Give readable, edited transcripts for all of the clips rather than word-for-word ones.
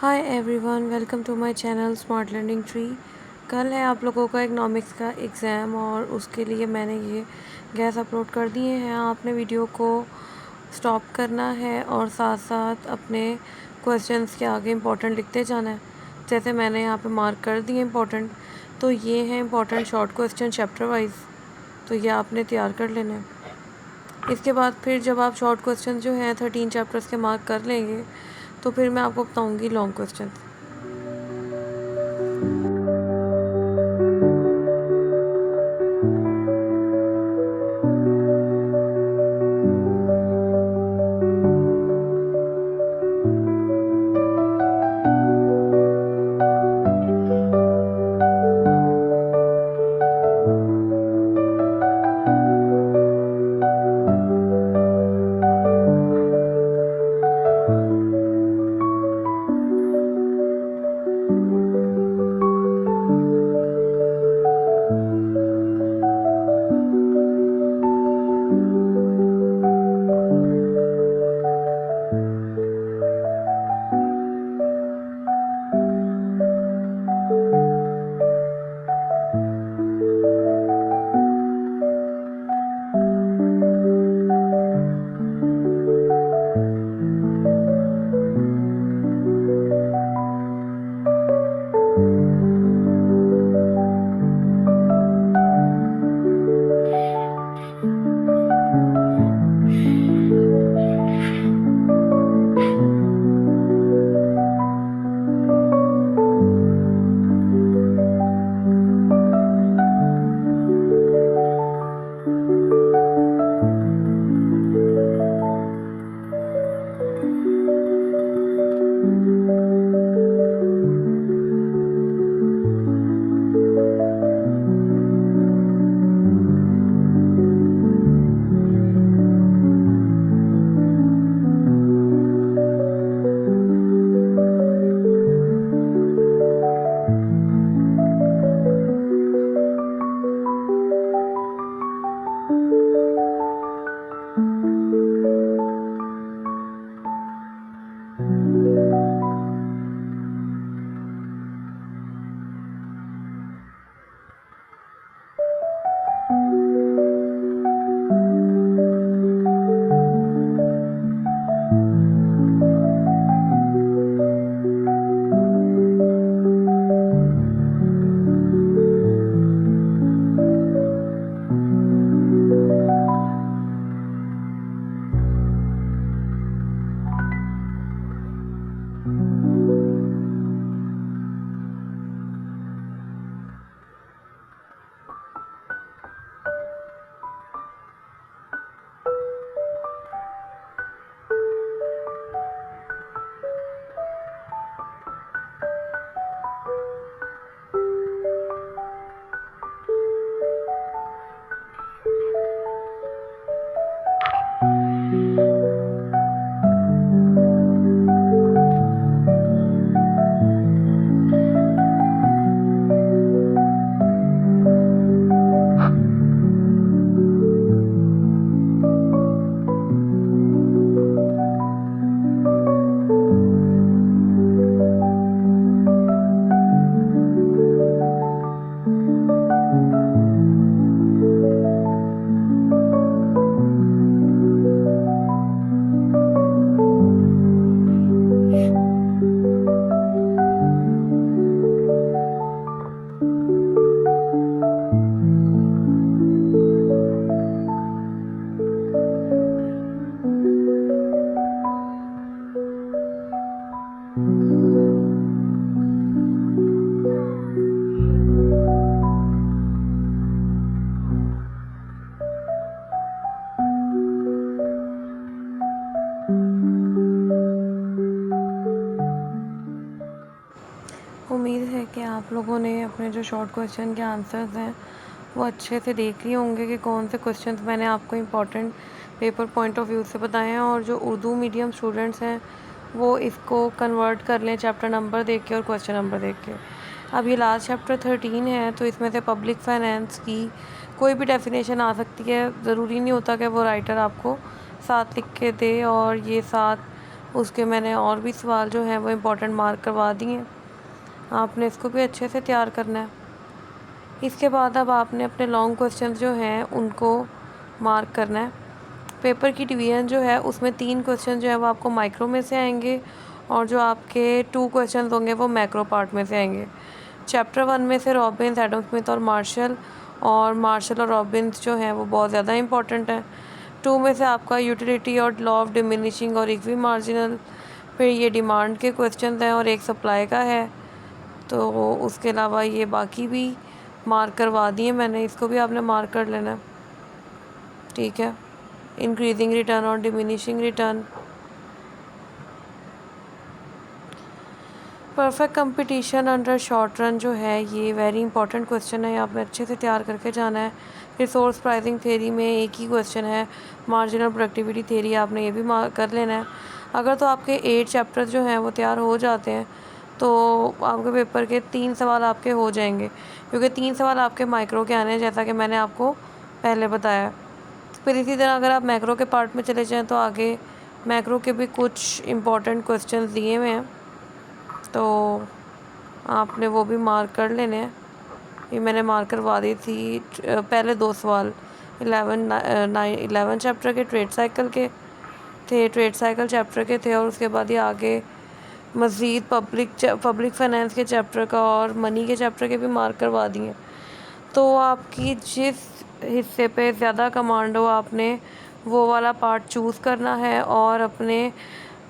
Hi everyone, welcome to my channel smart learning tree. कल है आप लोगों का इकनॉमिक्स का एग्ज़ाम और उसके लिए मैंने ये गैस अपलोड कर दिए हैं। आपने वीडियो को स्टॉप करना है और साथ साथ अपने क्वेश्चंस के आगे इम्पोर्टेंट लिखते जाना है। जैसे मैंने यहाँ पे मार्क कर दिए इम्पोर्टेंट, तो ये हैं important short question chapter wise, तो ये आपने तैयार कर लेना है। इसके बाद फिर जब आप शॉर्ट क्वेश्चन जो हैं 13 चैप्टर्स के मार्क कर लेंगे तो फिर मैं आपको बताऊँगी लॉन्ग क्वेश्चन। उम्मीद है कि आप लोगों ने अपने जो शॉर्ट क्वेश्चन के आंसर्स हैं वो अच्छे से देख लिए होंगे कि कौन से क्वेश्चंस मैंने आपको important paper point of view से बताए हैं। और जो उर्दू मीडियम स्टूडेंट्स हैं वो इसको कन्वर्ट कर लें चैप्टर नंबर देख के और क्वेश्चन नंबर देख के। अब ये लास्ट चैप्टर 13 है, तो इसमें से पब्लिक फाइनेंस की कोई भी डेफिनेशन आ सकती है। ज़रूरी नहीं होता कि वो राइटर आपको साथ लिख के दे और ये साथ उसके मैंने और भी सवाल जो हैं वो इम्पोर्टेंट मार्क करवा दिए हैं। आपने इसको भी अच्छे से तैयार करना है। इसके बाद अब आपने अपने लॉन्ग क्वेश्चन जो हैं उनको मार्क करना है। पेपर की डिवीज़न जो है उसमें 3 क्वेश्चन जो है वो आपको माइक्रो में से आएंगे और जो आपके 2 क्वेश्चन होंगे वो मैक्रो पार्ट में से आएंगे। चैप्टर 1 में से रॉबिन्स, एडम स्मिथ और मार्शल और रॉबिन्स जो हैं वो बहुत ज़्यादा इंपॉर्टेंट हैं। 2 में से आपका यूटिलिटी और लॉ ऑफ डिमिनिशिंग और इक्वी मार्जिनल, फिर ये डिमांड के क्वेश्चन हैं और एक सप्लाई का है। तो उसके अलावा ये बाकी भी मार्क करवा दिए मैंने, इसको भी आपने मार्क कर लेना है, ठीक है। इंक्रीजिंग रिटर्न और diminishing return, perfect competition under short run जो है ये वेरी इंपॉर्टेंट क्वेश्चन है, आपने अच्छे से तैयार करके जाना है। रिसोर्स प्राइसिंग थ्योरी में एक ही क्वेश्चन है, मार्जिनल प्रोडक्टिविटी थ्योरी, आपने ये भी कर लेना है। अगर तो आपके 8 चैप्टर जो हैं वो तैयार हो जाते हैं तो आपके पेपर के 3 सवाल आपके हो जाएंगे, क्योंकि 3 सवाल आपके माइक्रो के आने हैं, जैसा कि मैंने आपको पहले बताया। फिर इसी तरह अगर आप मैक्रो के पार्ट में चले जाएँ तो आगे मैक्रो के भी कुछ इम्पॉर्टेंट क्वेश्चन दिए हुए हैं, तो आपने वो भी मार्क कर लेने हैं। ये मैंने मार्क करवा दी थी। पहले 2 सवाल 11 चैप्टर के ट्रेड साइकिल के थे, ट्रेड साइकिल चैप्टर के थे, और उसके बाद ये आगे मज़ीद पब्लिक फाइनेंस के चैप्टर का और मनी के चैप्टर के भी मार्क करवा दिए। तो आपकी जिस हिस्से पे ज़्यादा कमांड हो आपने वो वाला पार्ट चूज़ करना है और अपने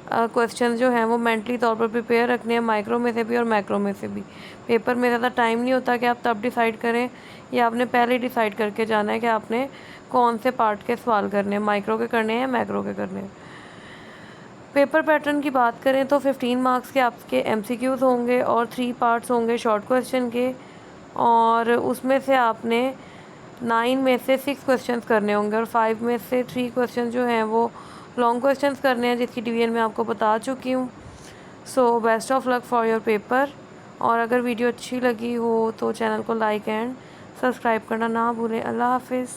क्वेश्चन जो हैं वो मेंटली तौर पर प्रिपेयर रखने हैं, माइक्रो में से भी और मैक्रो में से भी। पेपर में ज़्यादा टाइम नहीं होता कि आप तब डिसाइड करें, या आपने पहले डिसाइड करके जाना है कि आपने कौन से पार्ट के सवाल करने हैं, माइक्रो के करने हैं या मैक्रो के करने हैं। पेपर पैटर्न की बात करें तो 15 मार्क्स के आपके MCQs होंगे और 3 पार्ट्स होंगे शॉर्ट क्वेश्चन के, और उसमें से आपने 9 में से 6 क्वेश्चंस करने होंगे और 5 में से 3 क्वेश्चन जो हैं वो लॉन्ग क्वेश्चंस करने हैं, जिसकी डिवीजन मैं आपको बता चुकी हूँ। So best of luck for your paper. और अगर वीडियो अच्छी लगी हो तो चैनल को लाइक एंड सब्सक्राइब करना ना भूलें। अल्लाह हाफिज़।